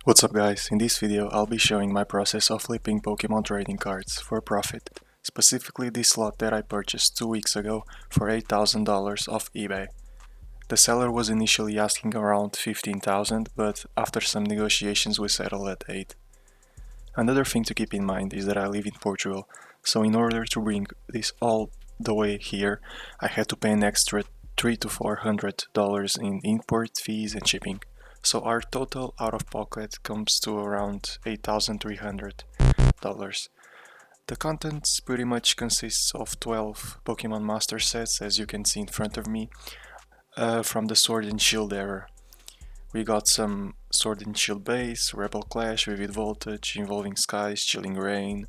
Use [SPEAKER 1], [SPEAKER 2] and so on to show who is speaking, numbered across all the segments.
[SPEAKER 1] What's up guys, in this video I'll be showing my process of flipping Pokemon trading cards for profit, specifically this lot that I purchased 2 weeks ago for $8,000 off eBay. The seller was initially asking around $15,000, but after some negotiations we settled at 8. Another thing to keep in mind is that I live in Portugal, so in order to bring this all the way here, I had to pay an extra $300 to $400 in import fees and shipping. So our total out of pocket comes to around $8,300. The contents pretty much consists of 12 Pokemon Master Sets, as you can see in front of me, from the Sword and Shield era. We got some Sword and Shield base, Rebel Clash, Vivid Voltage, Involving Skies, Chilling Rain,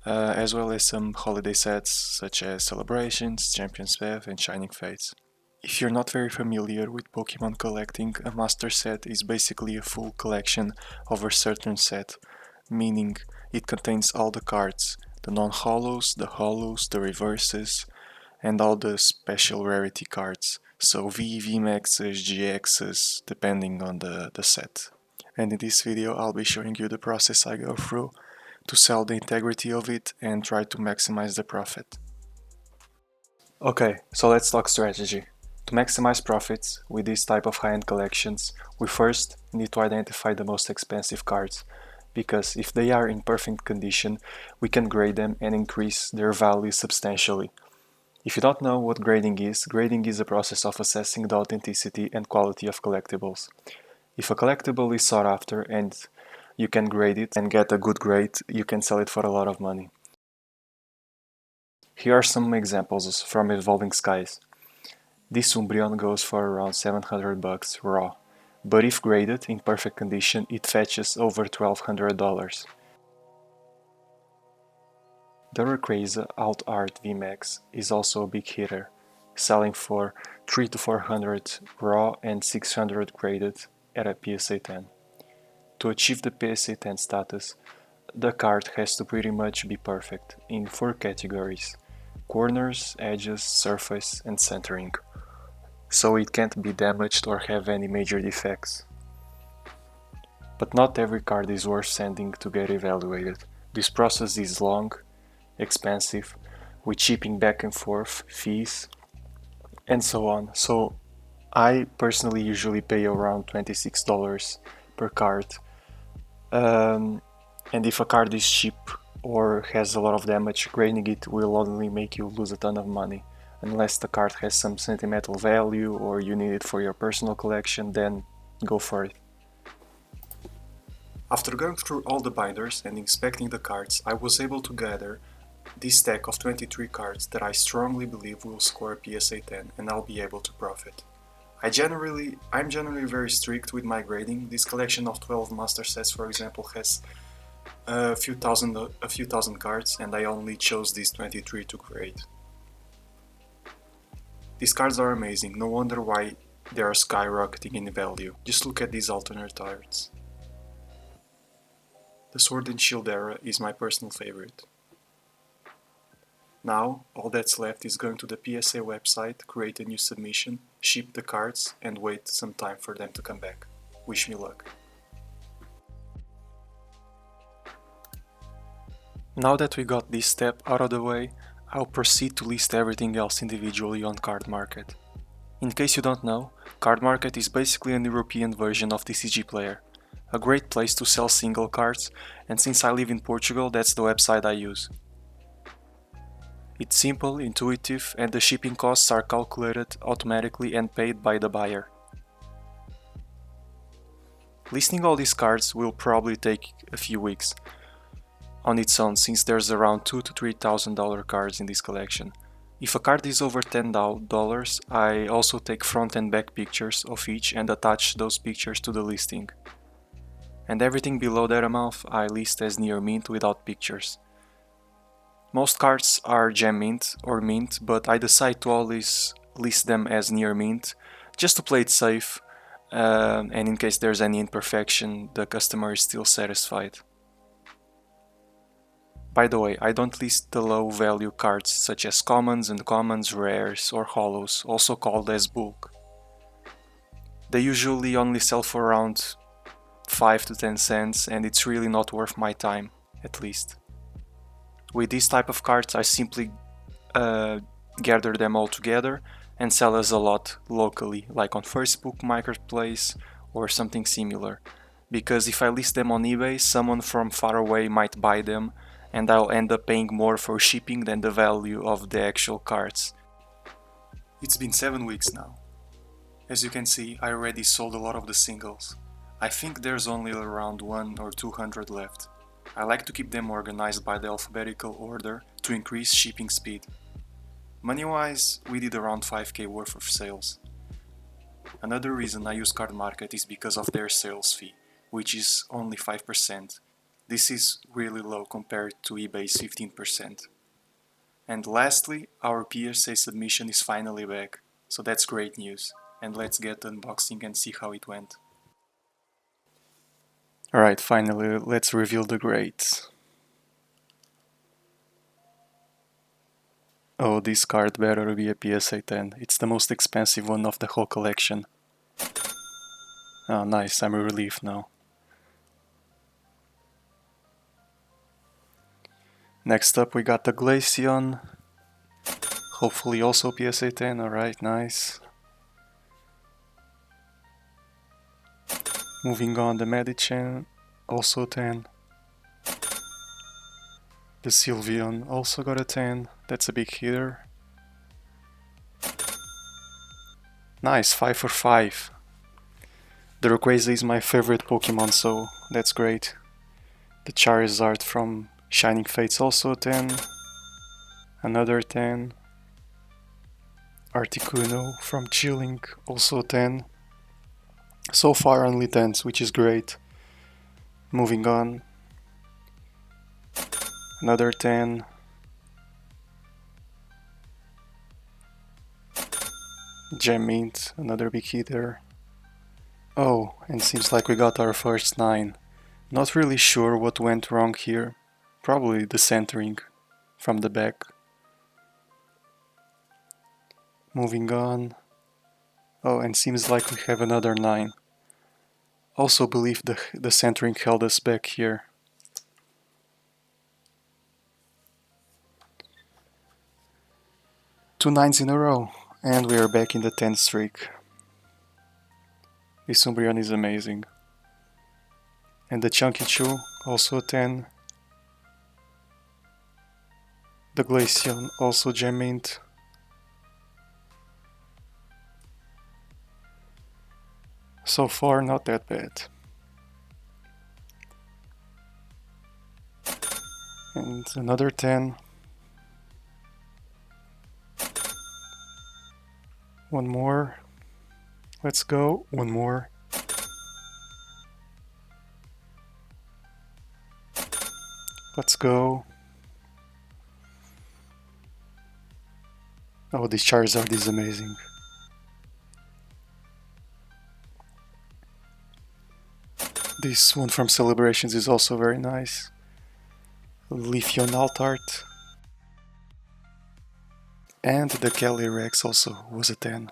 [SPEAKER 1] as well as some holiday sets such as Celebrations, Champion's Path and Shining Fates. If you're not very familiar with Pokemon collecting, a master set is basically a full collection of a certain set, meaning it contains all the cards, the non-holos, the holos, the reverses, and all the special rarity cards, so VMAXs, GXs, depending on the set. And in this video I'll be showing you the process I go through to sell the integrity of it and try to maximize the profit. Okay, so let's talk strategy. To maximize profits with this type of high-end collections, we first need to identify the most expensive cards, because if they are in perfect condition, we can grade them and increase their value substantially. If you don't know what grading is a process of assessing the authenticity and quality of collectibles. If a collectible is sought after and you can grade it and get a good grade, you can sell it for a lot of money. Here are some examples from Evolving Skies. This Umbreon goes for around $700 raw, but if graded in perfect condition it fetches over $1,200. The Rayquaza Alt Art VMAX is also a big hitter, selling for $300 to $400 raw and $600 graded at a PSA 10. To achieve the PSA 10 status, the card has to pretty much be perfect in 4 categories: corners, edges, surface and centering, so it can't be damaged or have any major defects. But not every card is worth sending to get evaluated. This process is long, expensive, with shipping back and forth, fees, and so on. So I personally usually pay around $26 per card. And if a card is cheap or has a lot of damage, grading it will only make you lose a ton of money. Unless the card has some sentimental value or you need it for your personal collection, then go for it. After going through all the binders and inspecting the cards, I was able to gather this stack of 23 cards that I strongly believe will score a PSA 10 and I'll be able to profit. I'm generally very strict with my grading. This collection of 12 master sets, for example, has a few thousand cards, and I only chose these 23 to grade. These cards are amazing, no wonder why they are skyrocketing in value. Just look at these alternate arts. The Sword and Shield era is my personal favorite. Now, all that's left is going to the PSA website, create a new submission, ship the cards, and wait some time for them to come back. Wish me luck. Now that we got this step out of the way, I'll proceed to list everything else individually on Card Market. In case you don't know, Card Market is basically an European version of TCG Player. A great place to sell single cards, and since I live in Portugal, that's the website I use. It's simple, intuitive, and the shipping costs are calculated automatically and paid by the buyer. Listing all these cards will probably take a few weeks on its own, since there's around $2,000 to $3,000 cards in this collection. If a card is over $10, I also take front and back pictures of each and attach those pictures to the listing. And everything below that amount I list as near mint without pictures. Most cards are gem mint or mint, but I decide to always list them as near mint, just to play it safe, and in case there's any imperfection, the customer is still satisfied. By the way, I don't list the low value cards such as commons, uncommons, rares or holos, also called as bulk. They usually only sell for around 5 to 10 cents, and it's really not worth my time, at least. With this type of cards, I simply gather them all together and sell as a lot locally, like on Facebook Marketplace or something similar. Because if I list them on eBay, someone from far away might buy them, and I'll end up paying more for shipping than the value of the actual cards. It's been 7 weeks now. As you can see, I already sold a lot of the singles. I think there's only around 100 or 200 left. I like to keep them organized by the alphabetical order to increase shipping speed. Money-wise, we did around 5k worth of sales. Another reason I use Card Market is because of their sales fee, which is only 5%. This is really low compared to eBay's 15%. And lastly, our PSA submission is finally back, so that's great news. And let's get the unboxing and see how it went. Alright, finally, let's reveal the grades. Oh, this card better be a PSA 10. It's the most expensive one of the whole collection. Oh, nice, I'm relieved now. Next up we got the Glaceon. Hopefully also PSA 10, alright, nice. Moving on, the Medicham, also 10. The Sylveon also got a 10, that's a big hitter. Nice, 5 for 5. The Rayquaza is my favorite Pokemon, so that's great. The Charizard from Shining Fates also 10. Another 10. Articuno from Chilling also 10. So far only 10s, which is great. Moving on. Another 10. Gem Mint, another big hitter. Oh, and seems like we got our first 9. Not really sure what went wrong here. Probably the centering from the back. Moving on. Oh, and seems like we have another 9. Also believe the centering held us back here. Two 9s in a row, and we are back in the 10 streak. This Umbreon is amazing. And the Chunky Chew, also a 10. The Glaceon, also Gem Mint. So far, not that bad. And another 10. One more. Let's go. One more. Let's go. Oh, this Charizard is amazing. This one from Celebrations is also very nice. Leafeon Altart. And the Kelly Rex also was a 10.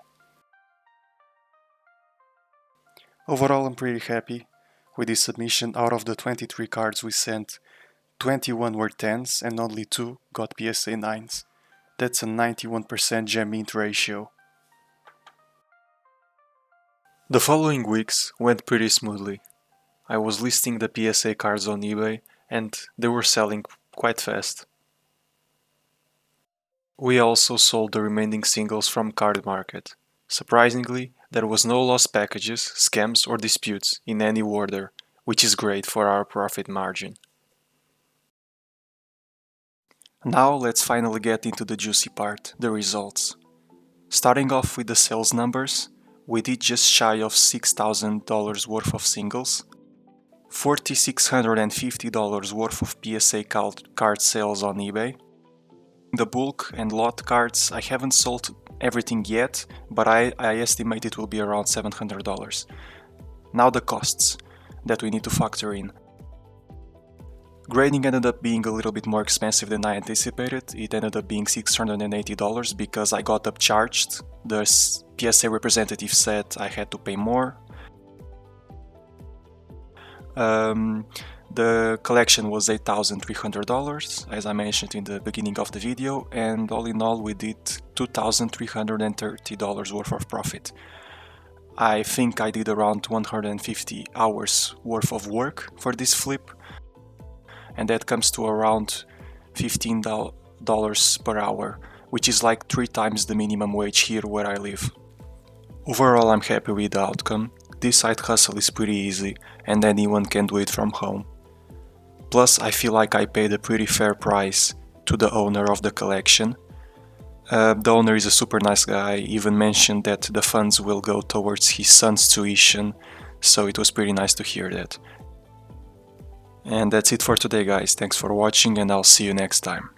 [SPEAKER 1] Overall, I'm pretty happy with this submission. Out of the 23 cards we sent, 21 were 10s and only 2 got PSA 9s. That's a 91% gem mint ratio. The following weeks went pretty smoothly. I was listing the PSA cards on eBay and they were selling quite fast. We also sold the remaining singles from Card Market. Surprisingly, there was no lost packages, scams or disputes in any order, which is great for our profit margin. Now let's finally get into the juicy part, the results. Starting off with the sales numbers, we did just shy of $6,000 worth of singles, $4,650 worth of PSA card sales on eBay. The bulk and lot cards, I haven't sold everything yet, but I estimate it will be around $700. Now the costs that we need to factor in. Grading ended up being a little bit more expensive than I anticipated. It ended up being $680 because I got upcharged. The PSA representative said I had to pay more. The collection was $8,300, as I mentioned in the beginning of the video, and all in all we did $2,330 worth of profit. I think I did around 150 hours worth of work for this flip, and that comes to around $15 per hour, which is like 3 times the minimum wage here where I live. Overall, I'm happy with the outcome. This side hustle is pretty easy and anyone can do it from home. Plus, I feel like I paid a pretty fair price to the owner of the collection. The owner is a super nice guy, even mentioned that the funds will go towards his son's tuition, so it was pretty nice to hear that. And that's it for today, guys. Thanks for watching and I'll see you next time.